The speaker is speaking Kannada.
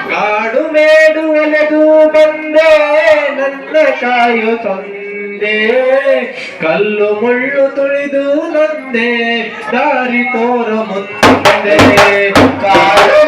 ಕಾಡು ಮೇಡು ಎಲೆದು ಬಂದೆ ನನ್ನ ಕಾಯು ತಂದೆ, ಕಲ್ಲು ಮುಳ್ಳು ತುಳಿದು ನಂದೆ ದಾರಿ ತೋರ ಮುಂದೆ. ಕಾಡು